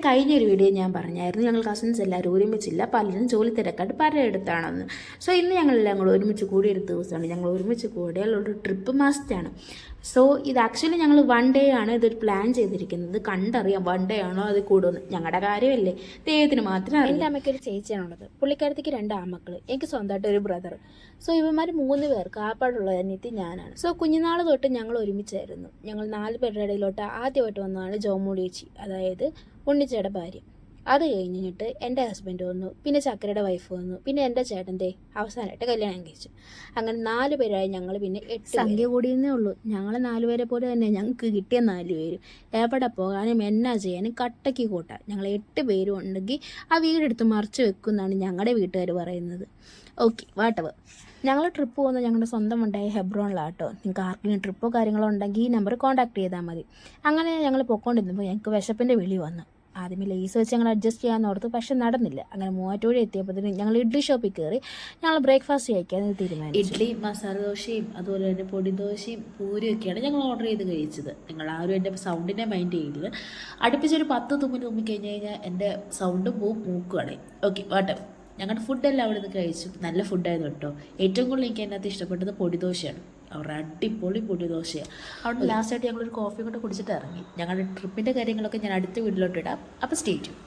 കഴിഞ്ഞൊരു വീഡിയോ ഞാൻ പറഞ്ഞായിരുന്നു ഞങ്ങൾ കസിൻസ് എല്ലാവരും ഒരുമിച്ചില്ല, പലരും ജോലി തിരക്കായിട്ട് പലയിടത്താണെന്ന്. സോ ഇന്ന് ഞങ്ങളെല്ലാം കൂടെ ഒരുമിച്ച് കൂടിയൊരു ദിവസമാണ്. ഞങ്ങൾ ഒരുമിച്ച് കൂടിയാലൊരു ട്രിപ്പ് മസ്റ്റാണ്. സോ ഇത് ആക്ച്വലി ഞങ്ങൾ 1 ഡേ ആണ് ഇതൊരു പ്ലാൻ ചെയ്തിരിക്കുന്നത്. കണ്ടറിയാം 1 ഡേ ആണോ അത് കൂടുമെന്ന്. ഞങ്ങളുടെ കാര്യമല്ലേ, ദൈവത്തിന് മാത്രം അറിയാം. എൻ്റെ അമ്മയ്ക്കൊരു ചേച്ചിയാണുള്ളത്, പുള്ളിക്കാരത്തേക്ക് 2 ആൺമക്കൾ, എനിക്ക് സ്വന്തമായിട്ട് ഒരു ബ്രദർ. സോ ഇവന്മാർ 3 പേർക്ക് ആപ്പാടുള്ള അനിയത്തി ഞാനാണ്. സോ കുഞ്ഞുനാൾ തൊട്ട് ഞങ്ങൾ ഒരുമിച്ചായിരുന്നു. ഞങ്ങൾ 4 പേരുടെ ഇടയിലോട്ട് ആദ്യമായിട്ട് വന്നതാണ് ജോമോളി ചേച്ചി, അതായത് ഉണ്ണിച്ചയുടെ ഭാര്യ. അത് കഴിഞ്ഞിട്ട് എൻ്റെ ഹസ്ബൻഡ് വന്നു, പിന്നെ ചക്കരയുടെ വൈഫ് വന്നു, പിന്നെ എൻ്റെ ചേട്ടൻ്റെ അവസാനമായിട്ട് കല്യാണം കഴിച്ചു. അങ്ങനെ 4 പേരായി ഞങ്ങൾ. പിന്നെ 8 സംഖ്യ കൂടിയെന്നേ ഉള്ളൂ. ഞങ്ങൾ 4 പേരെ പോലെ തന്നെ ഞങ്ങൾക്ക് കിട്ടിയ 4 പേരും എവിടെ പോകാനും എന്നാ ചെയ്യാനും കട്ടയ്ക്ക് കൂട്ടാം. ഞങ്ങൾ 8 പേരും ഉണ്ടെങ്കിൽ ആ വീടെടുത്ത് മറിച്ച് വെക്കും എന്നാണ് ഞങ്ങളുടെ വീട്ടുകാർ പറയുന്നത്. Okay, whatever. ഞങ്ങൾ ട്രിപ്പ് പോകുന്നത് ഞങ്ങളുടെ സ്വന്തം ഉണ്ടായ ഹെബ്രോണിലാട്ടോ. നിങ്ങൾക്ക് ആർക്കെങ്കിലും ട്രിപ്പോ കാര്യങ്ങളോ ഉണ്ടെങ്കിൽ ഈ നമ്പർ കോൺടാക്ട് ചെയ്താൽ മതി. അങ്ങനെ ഞങ്ങൾ പൊയ്ക്കൊണ്ടിരുന്നപ്പോൾ ഞങ്ങൾക്ക് വിശപ്പിൻ്റെ വിളി വന്നു. ആദ്യമേ ലേസ് വെച്ച് ഞങ്ങൾ അഡ്ജസ്റ്റ് ചെയ്യാമെന്ന് ഓർത്തു, പക്ഷെ നടന്നില്ല. അങ്ങനെ മൂവാറ്റുപുഴ എത്തിയപ്പോഴത്തേന് ഞങ്ങൾ ഇഡ്ഡലി ഷോപ്പിൽ കയറി ഞങ്ങൾ ബ്രേക്ക്ഫാസ്റ്റ് കഴിക്കാൻ തീരുമാനിച്ചു. ഇഡ്ഡലി, മസാല ദോശയും അതുപോലെ തന്നെ പൊടി ദോശയും പൂരിയും ഒക്കെയാണ് ഞങ്ങൾ ഓർഡർ ചെയ്ത് കഴിച്ചത്. നിങ്ങൾ ആരും എൻ്റെ സൗണ്ടിനെ മൈൻഡ് ചെയ്യില്ല. അടുപ്പിച്ചൊരു 10 തുമ്മി കഴിഞ്ഞ് കഴിഞ്ഞാൽ എൻ്റെ സൗണ്ടും പോവും, മൂക്കുവാണേ. ഓക്കെ, വാട്ടെ. ഞങ്ങളുടെ ഫുഡെല്ലാം അവിടെ നിന്ന് കഴിച്ചു. നല്ല ഫുഡായിരുന്നു കേട്ടോ. ഏറ്റവും കൂടുതൽ എനിക്ക് അതിനകത്ത് ഇഷ്ടപ്പെട്ടത് പൊടിദോശയാണ്. അവരുടെ അടിപൊളി പൊടിദോശയാണ്. അവിടെ ലാസ്റ്റായിട്ട് ഞങ്ങളൊരു കോഫി കൊണ്ട് കുടിച്ചിട്ട് ഇറങ്ങി. ഞങ്ങളുടെ ട്രിപ്പിൻ്റെ കാര്യങ്ങളൊക്കെ ഞാൻ അടുത്ത വീട്ടിലോട്ട് ഇടാം. അപ്പോൾ സ്റ്റേ ട്യൂൺ.